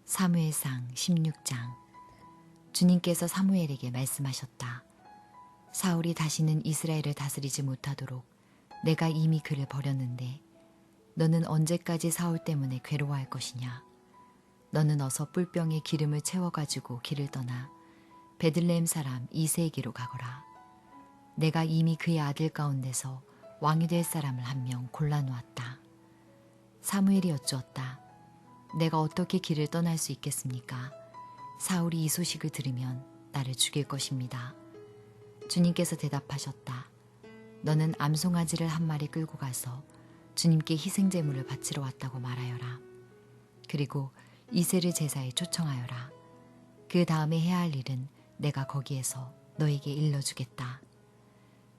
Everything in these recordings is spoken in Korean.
사무엘상 16장. 주님께서 사무엘에게 말씀하셨다. 사울이 다시는 이스라엘을 다스리지 못하도록 내가 이미 그를 버렸는데 너는 언제까지 사울 때문에 괴로워할 것이냐. 너는 어서 뿔병에 기름을 채워가지고 길을 떠나 베들레헴 사람 이새에게로 가거라. 내가 이미 그의 아들 가운데서 왕이 될 사람을 한 명 골라놓았다. 사무엘이 여쭈었다. 내가 어떻게 길을 떠날 수 있겠습니까? 사울이 이 소식을 들으면 나를 죽일 것입니다. 주님께서 대답하셨다. 너는 암송아지를 한 마리 끌고 가서 주님께 희생제물을 바치러 왔다고 말하여라. 그리고 이새를 제사에 초청하여라. 그 다음에 해야 할 일은 내가 거기에서 너에게 일러주겠다.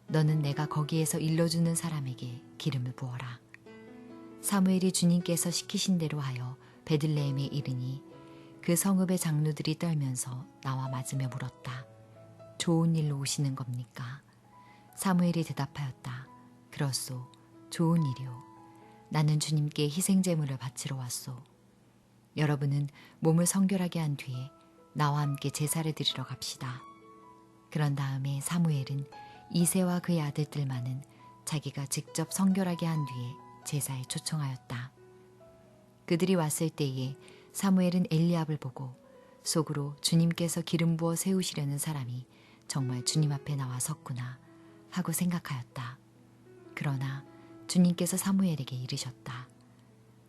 너는 내가 거기에서 일러주는 사람에게 기름을 부어라. 사무엘이 주님께서 시키신 대로 하여 베들레헴에 이르니 그 성읍의 장로들이 떨면서 나와 맞으며 물었다. 좋은 일로 오시는 겁니까? 사무엘이 대답하였다. 그렇소. 좋은 일이요. 나는 주님께 희생제물을 바치러 왔소. 여러분은 몸을 성결하게 한 뒤에 나와 함께 제사를 드리러 갑시다. 그런 다음에 사무엘은 이새와 그의 아들들만은 자기가 직접 성결하게 한 뒤에 제사에 초청하였다. 그들이 왔을 때에 사무엘은 엘리압을 보고 속으로 주님께서 기름 부어 세우시려는 사람이 정말 주님 앞에 나와 섰구나 하고 생각하였다. 그러나 주님께서 사무엘에게 이르셨다.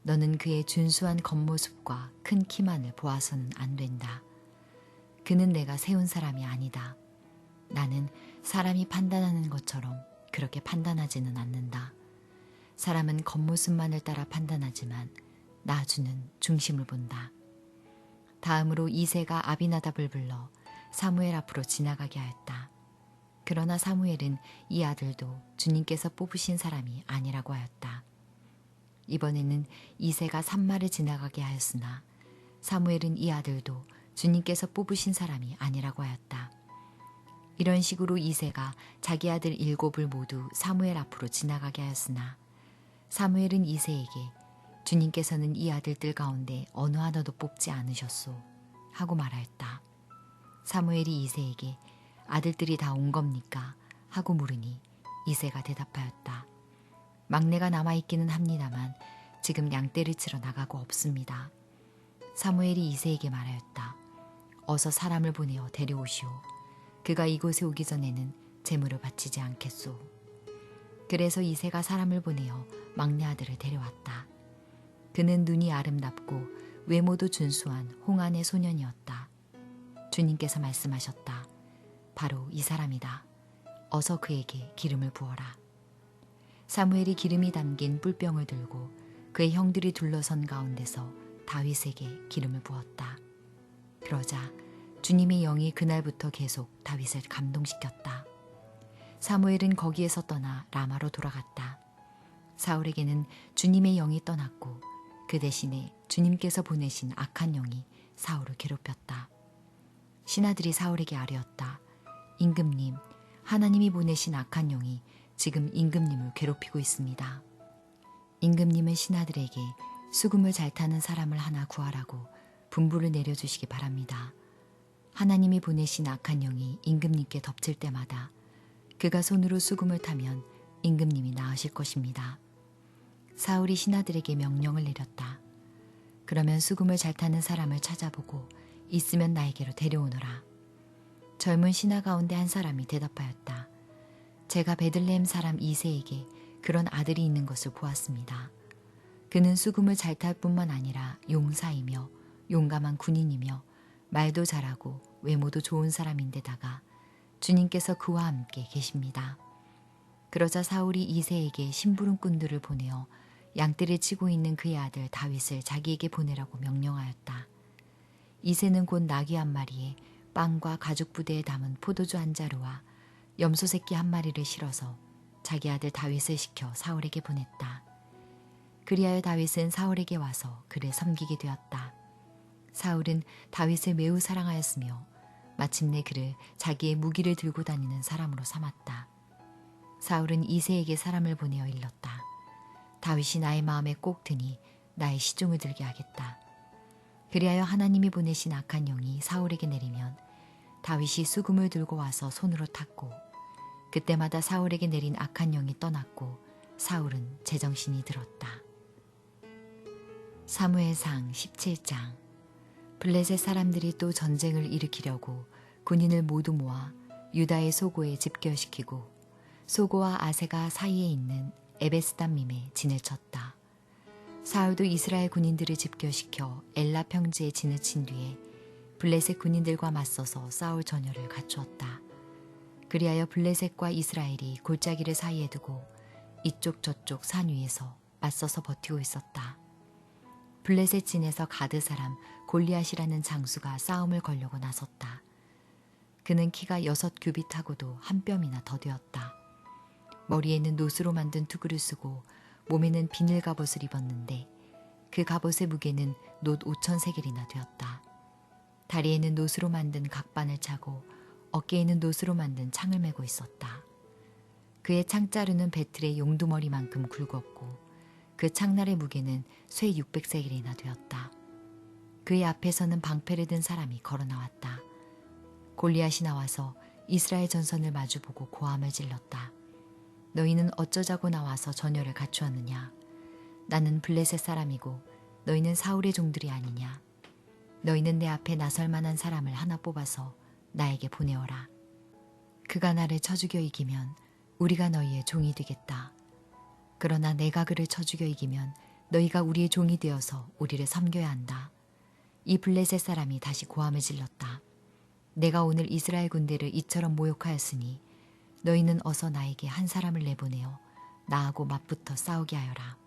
너는 그의 준수한 겉모습과 큰 키만을 보아서는 안 된다. 그는 내가 세운 사람이 아니다. 나는 사람이 판단하는 것처럼 그렇게 판단하지는 않는다. 사람은 겉모습만을 따라 판단하지만 나 주는 중심을 본다. 다음으로 이새가 아비나답을 불러 사무엘 앞으로 지나가게 하였다. 그러나 사무엘은 이 아들도 주님께서 뽑으신 사람이 아니라고 하였다. 이번에는 이새가 산마를 지나가게 하였으나 사무엘은 이 아들도 주님께서 뽑으신 사람이 아니라고 하였다. 이런 식으로 이새가 자기 아들 7을 모두 사무엘 앞으로 지나가게 하였으나 사무엘은 이새에게 주님께서는 이 아들들 가운데 어느 하나도 뽑지 않으셨소 하고 말하였다. 사무엘이 이새에게 아들들이 다 온 겁니까? 하고 물으니 이새가 대답하였다. 막내가 남아있기는 합니다만 지금 양떼를 치러 나가고 없습니다. 사무엘이 이새에게 말하였다. 어서 사람을 보내어 데려오시오. 그가 이곳에 오기 전에는 제물을 바치지 않겠소. 그래서 이새가 사람을 보내어 막내 아들을 데려왔다. 그는 눈이 아름답고 외모도 준수한 홍안의 소년이었다. 주님께서 말씀하셨다. 바로 이 사람이다. 어서 그에게 기름을 부어라. 사무엘이 기름이 담긴 뿔병을 들고 그의 형들이 둘러선 가운데서 다윗에게 기름을 부었다. 그러자 주님의 영이 그날부터 계속 다윗을 감동시켰다. 사무엘은 거기에서 떠나 라마로 돌아갔다. 사울에게는 주님의 영이 떠났고 그 대신에 주님께서 보내신 악한 영이 사울을 괴롭혔다. 신하들이 사울에게 아뢰었다. 임금님, 하나님이 보내신 악한 영이 지금 임금님을 괴롭히고 있습니다. 임금님은 신하들에게 수금을 잘 타는 사람을 하나 구하라고 분부를 내려주시기 바랍니다. 하나님이 보내신 악한 영이 임금님께 덮칠 때마다 그가 손으로 수금을 타면 임금님이 나으실 것입니다. 사울이 신하들에게 명령을 내렸다. 그러면 수금을 잘 타는 사람을 찾아보고 있으면 나에게로 데려오너라. 젊은 신하 가운데 한 사람이 대답하였다. 제가 베들레헴 사람 이새에게 그런 아들이 있는 것을 보았습니다. 그는 수금을 잘 탈 뿐만 아니라 용사이며 용감한 군인이며 말도 잘하고 외모도 좋은 사람인데다가 주님께서 그와 함께 계십니다. 그러자 사울이 이새에게 심부름꾼들을 보내어 양떼를 치고 있는 그의 아들 다윗을 자기에게 보내라고 명령하였다. 이새는 곧 나귀 한 마리에 빵과 가죽 부대에 담은 포도주 한 자루와 염소 새끼 한 마리를 실어서 자기 아들 다윗을 시켜 사울에게 보냈다. 그리하여 다윗은 사울에게 와서 그를 섬기게 되었다. 사울은 다윗을 매우 사랑하였으며 마침내 그를 자기의 무기를 들고 다니는 사람으로 삼았다. 사울은 이새에게 사람을 보내어 일렀다. 다윗이 나의 마음에 꼭 드니 나의 시종을 들게 하겠다. 그리하여 하나님이 보내신 악한 영이 사울에게 내리면 다윗이 수금을 들고 와서 손으로 탔고 그때마다 사울에게 내린 악한 영이 떠났고 사울은 제정신이 들었다. 사무엘상 17장. 블레셋 사람들이 또 전쟁을 일으키려고 군인을 모두 모아 유다의 소고에 집결시키고 소고와 아세가 사이에 있는 에베스담밈에 진을 쳤다. 사울도 이스라엘 군인들을 집결시켜 엘라 평지에 진을 친 뒤에 블레셋 군인들과 맞서서 싸울 전열을 갖추었다. 그리하여 블레셋과 이스라엘이 골짜기를 사이에 두고 이쪽 저쪽 산 위에서 맞서서 버티고 있었다. 블레셋 진에서 가드 사람 골리앗이라는 장수가 싸움을 걸려고 나섰다. 그는 키가 6규빗하고도 한 뼘이나 더 되었다. 머리에는 노스로 만든 투구를 쓰고 몸에는 비늘 갑옷을 입었는데 그 갑옷의 무게는 놋 5,000세겔이나 되었다. 다리에는 노스로 만든 각반을 차고 어깨에는 노스로 만든 창을 메고 있었다. 그의 창자루는 배틀의 용두머리만큼 굵었고 그 창날의 무게는 쇠 600세겔이나 되었다. 그의 앞에서는 방패를 든 사람이 걸어 나왔다. 골리앗이 나와서 이스라엘 전선을 마주보고 고함을 질렀다. 너희는 어쩌자고 나와서 전열을 갖추었느냐? 나는 블레셋 사람이고 너희는 사울의 종들이 아니냐? 너희는 내 앞에 나설 만한 사람을 하나 뽑아서 나에게 보내어라. 그가 나를 쳐 죽여 이기면 우리가 너희의 종이 되겠다. 그러나 내가 그를 쳐 죽여 이기면 너희가 우리의 종이 되어서 우리를 섬겨야 한다. 이 블레셋 사람이 다시 고함을 질렀다. 내가 오늘 이스라엘 군대를 이처럼 모욕하였으니 너희는 어서 나에게 한 사람을 내보내어 나하고 맞붙어 싸우게 하여라.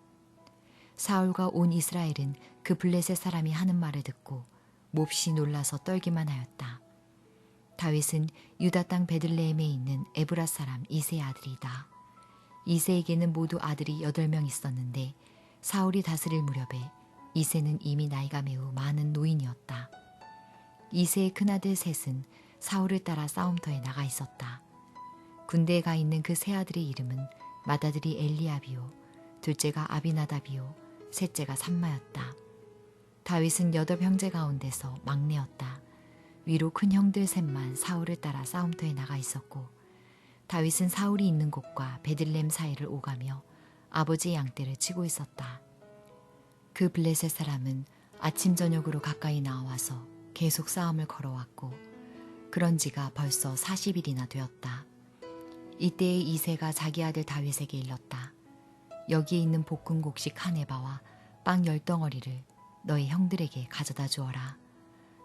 사울과 온 이스라엘은 그 블레셋 사람이 하는 말을 듣고 몹시 놀라서 떨기만 하였다. 다윗은 유다 땅 베들레헴에 있는 에브라 사람 이세의 아들이다. 이세에게는 모두 아들이 8명 있었는데 사울이 다스릴 무렵에 이세는 이미 나이가 매우 많은 노인이었다. 이세의 큰아들 셋은 사울을 따라 싸움터에 나가 있었다. 군대에 가 있는 그 세 아들의 이름은 맏아들이 엘리압이요 둘째가 아비나답이요 셋째가 삼마였다. 다윗은 8형제 가운데서 막내였다. 위로 큰 형들 셋만 사울을 따라 싸움터에 나가 있었고 다윗은 사울이 있는 곳과 베들레헴 사이를 오가며 아버지의 양떼를 치고 있었다. 그 블레셋 사람은 아침 저녁으로 가까이 나와서 계속 싸움을 걸어왔고 그런 지가 벌써 40일이나 되었다. 이때에 이새가 자기 아들 다윗에게 일렀다. 여기에 있는 볶은 곡식 한 에바와 빵 10덩어리를 너희 형들에게 가져다 주어라.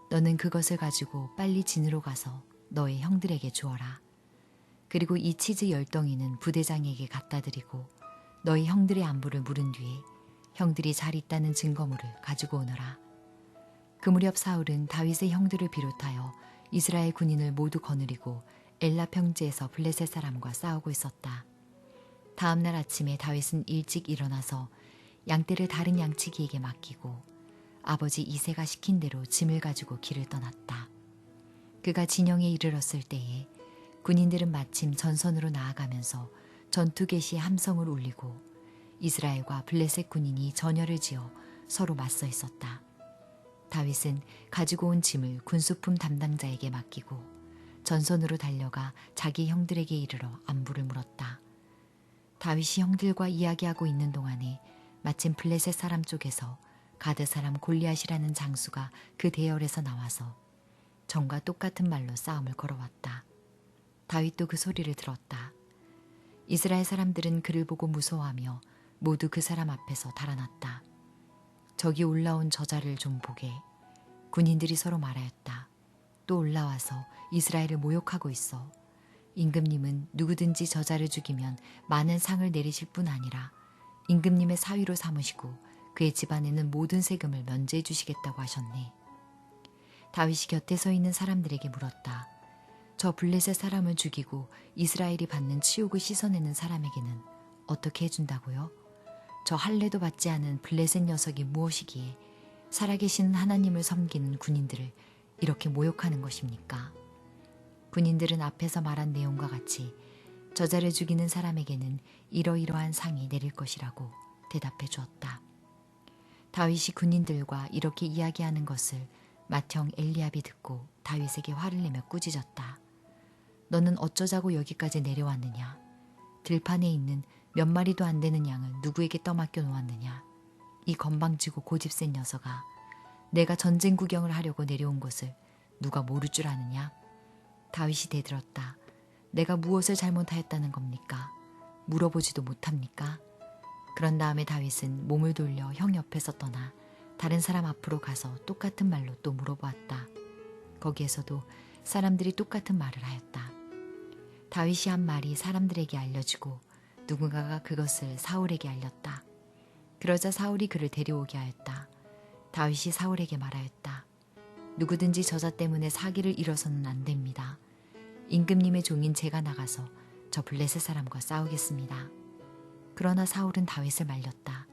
너는 그것을 가지고 빨리 진으로 가서 너희 형들에게 주어라. 그리고 이 치즈 10덩이는 부대장에게 갖다 드리고 너희 형들의 안부를 물은 뒤에 형들이 잘 있다는 증거물을 가지고 오너라. 그 무렵 사울은 다윗의 형들을 비롯하여 이스라엘 군인을 모두 거느리고 엘라 평지에서 블레셋 사람과 싸우고 있었다. 다음 날 아침에 다윗은 일찍 일어나서 양떼를 다른 양치기에게 맡기고 아버지 이새가 시킨 대로 짐을 가지고 길을 떠났다. 그가 진영에 이르렀을 때에 군인들은 마침 전선으로 나아가면서 전투 개시 함성을 울리고 이스라엘과 블레셋 군인이 전열을 지어 서로 맞서 있었다. 다윗은 가지고 온 짐을 군수품 담당자에게 맡기고 전선으로 달려가 자기 형들에게 이르러 안부를 물었다. 다윗이 형들과 이야기하고 있는 동안에 마침 블레셋 사람 쪽에서 가드 사람 골리앗이라는 장수가 그 대열에서 나와서 전과 똑같은 말로 싸움을 걸어왔다. 다윗도 그 소리를 들었다. 이스라엘 사람들은 그를 보고 무서워하며 모두 그 사람 앞에서 달아났다. 저기 올라온 저자를 좀 보게. 군인들이 서로 말하였다. 또 올라와서 이스라엘을 모욕하고 있어. 임금님은 누구든지 저자를 죽이면 많은 상을 내리실 뿐 아니라 임금님의 사위로 삼으시고 그의 집안에는 모든 세금을 면제해 주시겠다고 하셨네. 다윗이 곁에 서 있는 사람들에게 물었다. 저 블레셋 사람을 죽이고 이스라엘이 받는 치욕을 씻어내는 사람에게는 어떻게 해준다고요? 저 할례도 받지 않은 블레셋 녀석이 무엇이기에 살아계신 하나님을 섬기는 군인들을 이렇게 모욕하는 것입니까? 군인들은 앞에서 말한 내용과 같이 저자를 죽이는 사람에게는 이러이러한 상이 내릴 것이라고 대답해 주었다. 다윗이 군인들과 이렇게 이야기하는 것을 맏형 엘리압이 듣고 다윗에게 화를 내며 꾸짖었다. 너는 어쩌자고 여기까지 내려왔느냐? 들판에 있는 몇 마리도 안 되는 양을 누구에게 떠맡겨 놓았느냐? 이 건방지고 고집센 녀석아, 내가 전쟁 구경을 하려고 내려온 것을 누가 모를 줄 아느냐? 다윗이 대들었다. 내가 무엇을 잘못하였다는 겁니까? 물어보지도 못합니까? 그런 다음에 다윗은 몸을 돌려 형 옆에서 떠나 다른 사람 앞으로 가서 똑같은 말로 또 물어보았다. 거기에서도 사람들이 똑같은 말을 하였다. 다윗이 한 말이 사람들에게 알려지고 누군가가 그것을 사울에게 알렸다. 그러자 사울이 그를 데려오게 하였다. 다윗이 사울에게 말하였다. 누구든지 저자 때문에 사기를 잃어서는 안 됩니다. 임금님의 종인 제가 나가서 저 블레셋 사람과 싸우겠습니다. 그러나 사울은 다윗을 말렸다.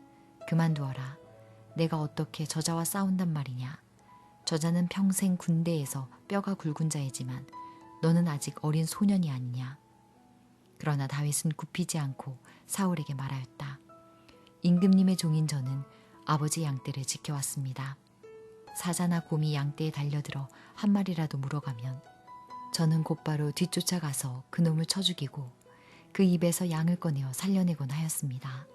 그만두어라. 내가 어떻게 저자와 싸운단 말이냐. 저자는 평생 군대에서 뼈가 굵은 자이지만 너는 아직 어린 소년이 아니냐. 그러나 다윗은 굽히지 않고 사울에게 말하였다. 임금님의 종인 저는 아버지 양떼를 지켜왔습니다. 사자나 곰이 양떼에 달려들어 한 마리라도 물어가면 저는 곧바로 뒤쫓아가서 그놈을 쳐 죽이고 그 입에서 양을 꺼내어 살려내곤 하였습니다.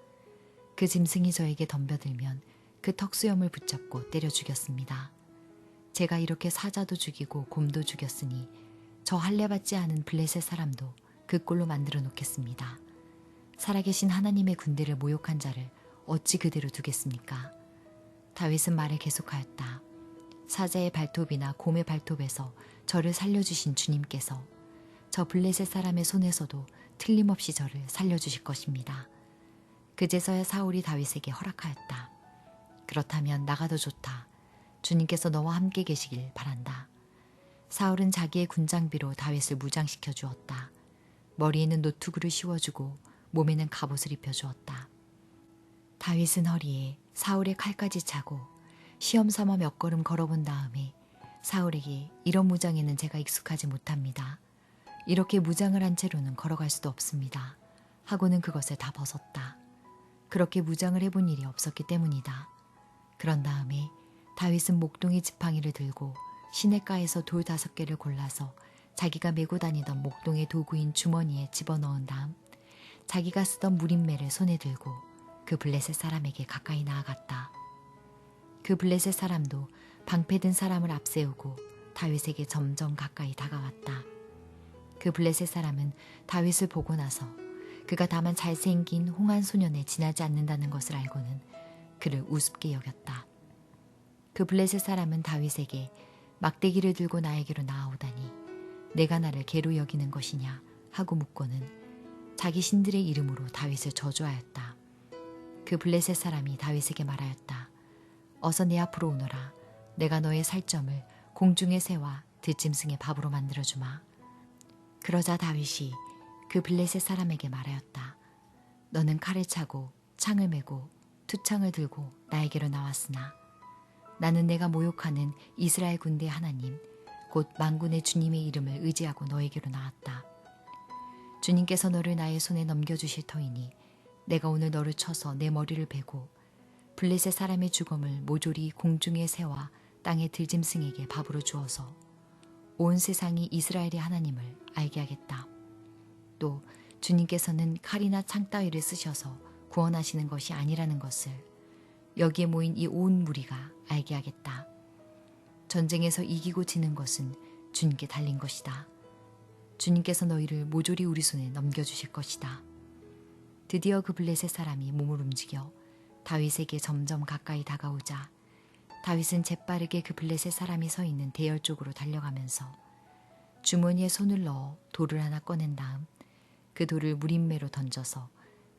그 짐승이 저에게 덤벼들면 그 턱수염을 붙잡고 때려 죽였습니다. 제가 이렇게 사자도 죽이고 곰도 죽였으니 저 할례받지 않은 블레셋 사람도 그 꼴로 만들어 놓겠습니다. 살아계신 하나님의 군대를 모욕한 자를 어찌 그대로 두겠습니까? 다윗은 말을 계속하였다. 사자의 발톱이나 곰의 발톱에서 저를 살려주신 주님께서 저 블레셋 사람의 손에서도 틀림없이 저를 살려주실 것입니다. 그제서야 사울이 다윗에게 허락하였다. 그렇다면 나가도 좋다. 주님께서 너와 함께 계시길 바란다. 사울은 자기의 군장비로 다윗을 무장시켜 주었다. 머리에는 노투구를 씌워주고 몸에는 갑옷을 입혀주었다. 다윗은 허리에 사울의 칼까지 차고 시험삼아 몇 걸음 걸어본 다음에 사울에게 이런 무장에는 제가 익숙하지 못합니다. 이렇게 무장을 한 채로는 걸어갈 수도 없습니다. 하고는 그것을 다 벗었다. 그렇게 무장을 해본 일이 없었기 때문이다. 그런 다음에 다윗은 목동이 지팡이를 들고 시냇가에서 돌 5개를 골라서 자기가 메고 다니던 목동의 도구인 주머니에 집어넣은 다음 자기가 쓰던 무림매를 손에 들고 그 블레셋 사람에게 가까이 나아갔다. 그 블레셋 사람도 방패든 사람을 앞세우고 다윗에게 점점 가까이 다가왔다. 그 블레셋 사람은 다윗을 보고 나서 그가 다만 잘생긴 홍한 소년에 지나지 않는다는 것을 알고는 그를 우습게 여겼다. 그 블레셋 사람은 다윗에게 막대기를 들고 나에게로 나아오다니 내가 나를 개로 여기는 것이냐 하고 묻고는 자기 신들의 이름으로 다윗을 저주하였다. 그 블레셋 사람이 다윗에게 말하였다. 어서 내 앞으로 오너라. 내가 너의 살점을 공중의 새와 들짐승의 밥으로 만들어주마. 그러자 다윗이 그 블레셋 사람에게 말하였다. 너는 칼을 차고 창을 메고 투창을 들고 나에게로 나왔으나 나는 내가 모욕하는 이스라엘 군대 하나님 곧 만군의 주님의 이름을 의지하고 너에게로 나왔다. 주님께서 너를 나의 손에 넘겨주실 터이니 내가 오늘 너를 쳐서 내 머리를 베고 블레셋 사람의 죽음을 모조리 공중의 새와 땅의 들짐승에게 밥으로 주어서 온 세상이 이스라엘의 하나님을 알게 하겠다. 또 주님께서는 칼이나 창 따위를 쓰셔서 구원하시는 것이 아니라는 것을 여기에 모인 이 온 무리가 알게 하겠다. 전쟁에서 이기고 지는 것은 주님께 달린 것이다. 주님께서 너희를 모조리 우리 손에 넘겨주실 것이다. 드디어 그 블레셋 사람이 몸을 움직여 다윗에게 점점 가까이 다가오자 다윗은 재빠르게 그 블레셋 사람이 서 있는 대열 쪽으로 달려가면서 주머니에 손을 넣어 돌을 하나 꺼낸 다음 그 돌을 무림매로 던져서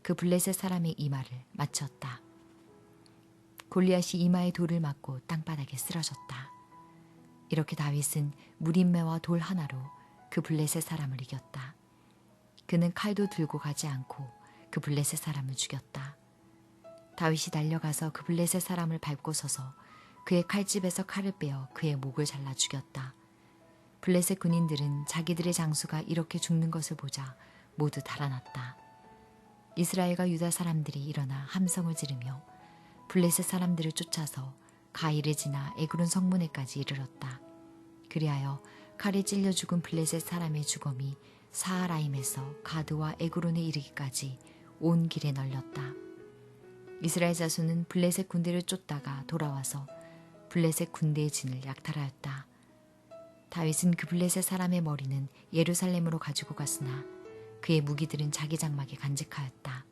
그 블레셋 사람의 이마를 맞췄다. 골리앗이 이마에 돌을 맞고 땅바닥에 쓰러졌다. 이렇게 다윗은 무림매와 돌 하나로 그 블레셋 사람을 이겼다. 그는 칼도 들고 가지 않고 그 블레셋 사람을 죽였다. 다윗이 달려가서 그 블레셋 사람을 밟고 서서 그의 칼집에서 칼을 빼어 그의 목을 잘라 죽였다. 블레셋 군인들은 자기들의 장수가 이렇게 죽는 것을 보자 모두 달아났다. 이스라엘과 유다 사람들이 일어나 함성을 지르며 블레셋 사람들을 쫓아서 가이를 지나 에그론 성문에까지 이르렀다. 그리하여 칼에 찔려 죽은 블레셋 사람의 주검이 사하라임에서 가드와 에그론에 이르기까지 온 길에 널렸다. 이스라엘 자손은 블레셋 군대를 쫓다가 돌아와서 블레셋 군대의 진을 약탈하였다. 다윗은 그 블레셋 사람의 머리는 예루살렘으로 가지고 갔으나 그의 무기들은 자기 장막에 간직하였다.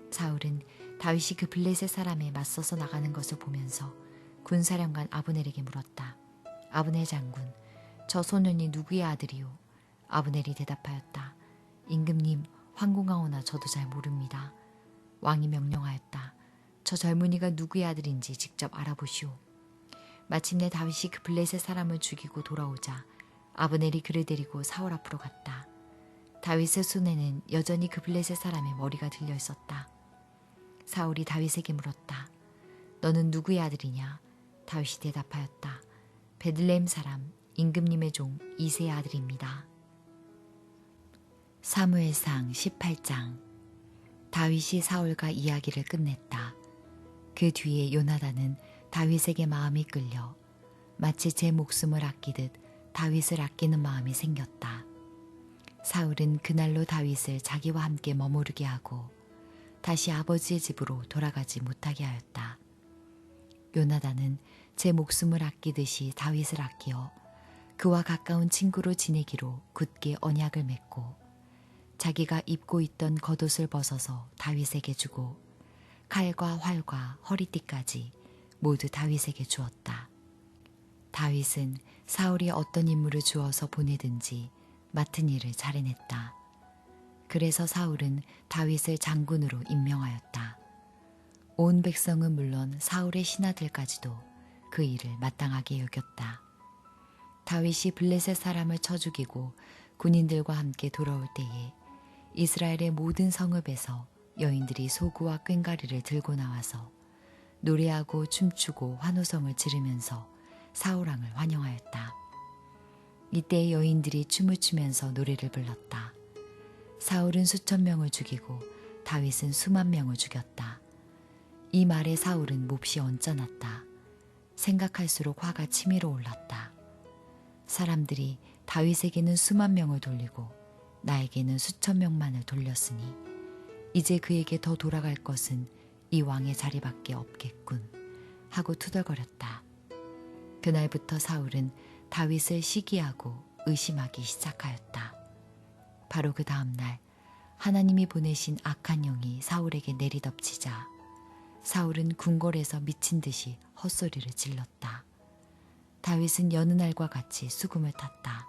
사울은 다윗이 그 블레셋 사람에 맞서서 나가는 것을 보면서 군사령관 아브넬에게 물었다. 아브넬 장군, 저 소년이 누구의 아들이오? 아브넬이 대답하였다. 임금님, 황공하오나 저도 잘 모릅니다. 왕이 명령하였다. 저 젊은이가 누구의 아들인지 직접 알아보시오. 마침내 다윗이 그 블레셋 사람을 죽이고 돌아오자 아브넬이 그를 데리고 사울 앞으로 갔다. 다윗의 손에는 여전히 그 블레셋 사람의 머리가 들려 있었다. 사울이 다윗에게 물었다. 너는 누구의 아들이냐? 다윗이 대답하였다. 베들레헴 사람 임금님의 종 이새의 아들입니다. 사무엘상 18장. 다윗이 사울과 이야기를 끝냈다. 그 뒤에 요나단은 다윗에게 마음이 끌려 마치 제 목숨을 아끼듯 다윗을 아끼는 마음이 생겼다. 사울은 그날로 다윗을 자기와 함께 머무르게 하고 다시 아버지의 집으로 돌아가지 못하게 하였다. 요나단은 제 목숨을 아끼듯이 다윗을 아끼어 그와 가까운 친구로 지내기로 굳게 언약을 맺고 자기가 입고 있던 겉옷을 벗어서 다윗에게 주고 칼과 활과 허리띠까지 모두 다윗에게 주었다. 다윗은 사울이 어떤 임무를 주어서 보내든지 맡은 일을 잘 해냈다. 그래서 사울은 다윗을 장군으로 임명하였다. 온 백성은 물론 사울의 신하들까지도 그 일을 마땅하게 여겼다. 다윗이 블레셋 사람을 쳐 죽이고 군인들과 함께 돌아올 때에 이스라엘의 모든 성읍에서 여인들이 소구와 꽹과리를 들고 나와서 노래하고 춤추고 환호성을 지르면서 사울왕을 환영하였다. 이때 여인들이 춤을 추면서 노래를 불렀다. 사울은 수천 명을 죽이고 다윗은 수만 명을 죽였다. 이 말에 사울은 몹시 언짢았다. 생각할수록 화가 치밀어 올랐다. 사람들이 다윗에게는 수만 명을 돌리고 나에게는 수천 명만을 돌렸으니 이제 그에게 더 돌아갈 것은 이 왕의 자리밖에 없겠군 하고 투덜거렸다. 그날부터 사울은 다윗을 시기하고 의심하기 시작하였다. 바로 그 다음 날 하나님이 보내신 악한 영이 사울에게 내리덮치자 사울은 궁궐에서 미친 듯이 헛소리를 질렀다. 다윗은 여느 날과 같이 수금을 탔다.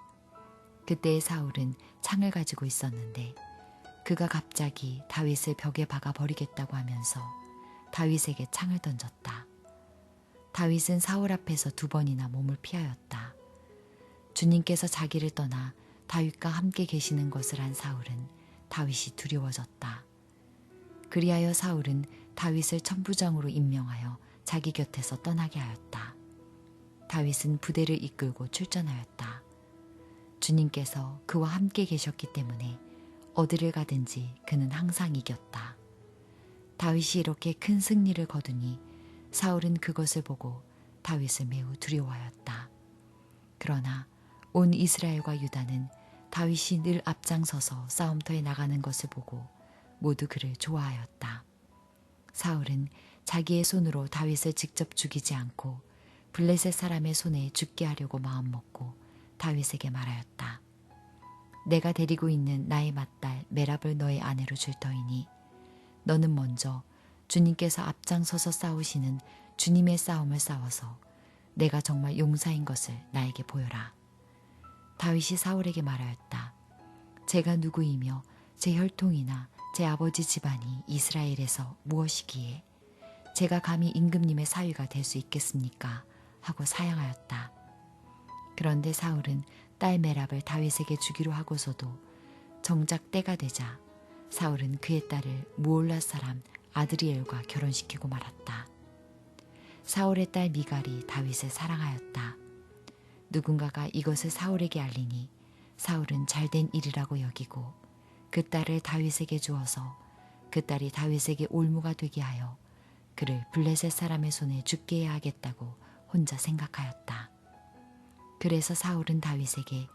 그때 사울은 창을 가지고 있었는데 그가 갑자기 다윗을 벽에 박아 버리겠다고 하면서 다윗에게 창을 던졌다. 다윗은 사울 앞에서 2번이나 몸을 피하였다. 주님께서 자기를 떠나 다윗과 함께 계시는 것을 안 사울은 다윗이 두려워졌다. 그리하여 사울은 다윗을 천부장으로 임명하여 자기 곁에서 떠나게 하였다. 다윗은 부대를 이끌고 출전하였다. 주님께서 그와 함께 계셨기 때문에 어디를 가든지 그는 항상 이겼다. 다윗이 이렇게 큰 승리를 거두니 사울은 그것을 보고 다윗을 매우 두려워하였다. 그러나 온 이스라엘과 유다는 다윗이 늘 앞장서서 싸움터에 나가는 것을 보고 모두 그를 좋아하였다. 사울은 자기의 손으로 다윗을 직접 죽이지 않고 블레셋 사람의 손에 죽게 하려고 마음먹고 다윗에게 말하였다. 내가 데리고 있는 나의 맏딸 메랍을 너의 아내로 줄 터이니 너는 먼저 주님께서 앞장서서 싸우시는 주님의 싸움을 싸워서 내가 정말 용사인 것을 나에게 보여라. 다윗이 사울에게 말하였다. 제가 누구이며 제 혈통이나 제 아버지 집안이 이스라엘에서 무엇이기에 제가 감히 임금님의 사위가 될 수 있겠습니까? 하고 사양하였다. 그런데 사울은 딸 메랍을 다윗에게 주기로 하고서도 정작 때가 되자 사울은 그의 딸을 무올라 사람 아드리엘과 결혼시키고 말았다. 사울의 딸 미갈이 다윗을 사랑하였다. 누군가가 이것을 사울에게 알리니 사울은 잘된 일이라고 여기고 그 딸을 다윗에게 주어서 그 딸이 다윗에게 올무가 되게 하여 그를 블레셋 사람의 손에 죽게 해야 하겠다고 혼자 생각하였다. 그래서 사울은 다윗에게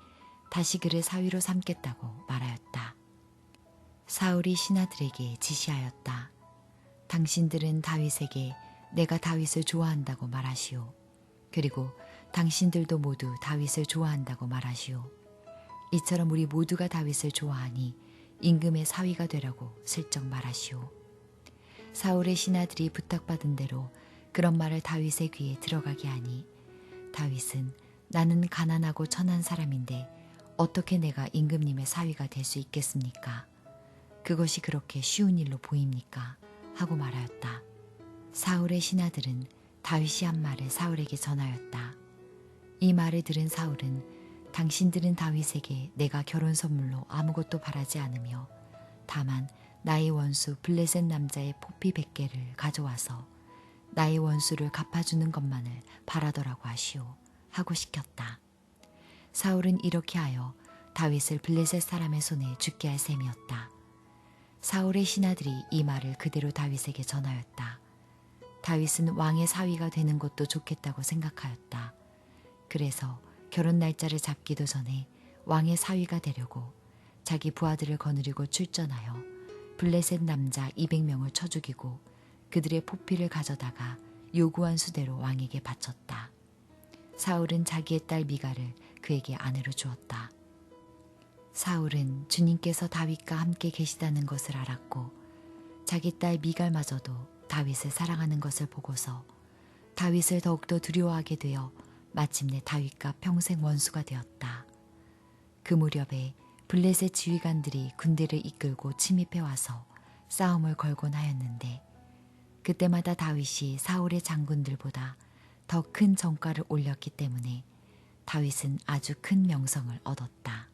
다시 그를 사위로 삼겠다고 말하였다. 사울이 신하들에게 지시하였다. 당신들은 다윗에게 내가 다윗을 좋아한다고 말하시오. 그리고 당신들도 모두 다윗을 좋아한다고 말하시오. 이처럼 우리 모두가 다윗을 좋아하니 임금의 사위가 되라고 슬쩍 말하시오. 사울의 신하들이 부탁받은 대로 그런 말을 다윗의 귀에 들어가게 하니 다윗은 나는 가난하고 천한 사람인데 어떻게 내가 임금님의 사위가 될 수 있겠습니까? 그것이 그렇게 쉬운 일로 보입니까? 하고 말하였다. 사울의 신하들은 다윗이 한 말을 사울에게 전하였다. 이 말을 들은 사울은 당신들은 다윗에게 내가 결혼 선물로 아무것도 바라지 않으며 다만 나의 원수 블레셋 남자의 포피 100개를 가져와서 나의 원수를 갚아주는 것만을 바라더라고 하시오. 하고 시켰다. 사울은 이렇게 하여 다윗을 블레셋 사람의 손에 죽게 할 셈이었다. 사울의 신하들이 이 말을 그대로 다윗에게 전하였다. 다윗은 왕의 사위가 되는 것도 좋겠다고 생각하였다. 그래서 결혼 날짜를 잡기도 전에 왕의 사위가 되려고 자기 부하들을 거느리고 출전하여 블레셋 남자 200명을 쳐 죽이고 그들의 포피를 가져다가 요구한 수대로 왕에게 바쳤다. 사울은 자기의 딸 미갈을 그에게 아내로 주었다. 사울은 주님께서 다윗과 함께 계시다는 것을 알았고 자기 딸 미갈마저도 다윗을 사랑하는 것을 보고서 다윗을 더욱더 두려워하게 되어 마침내 다윗과 평생 원수가 되었다. 그 무렵에 블레셋 지휘관들이 군대를 이끌고 침입해 와서 싸움을 걸곤 하였는데 그때마다 다윗이 사울의 장군들보다 더 큰 전과를 올렸기 때문에 다윗은 아주 큰 명성을 얻었다.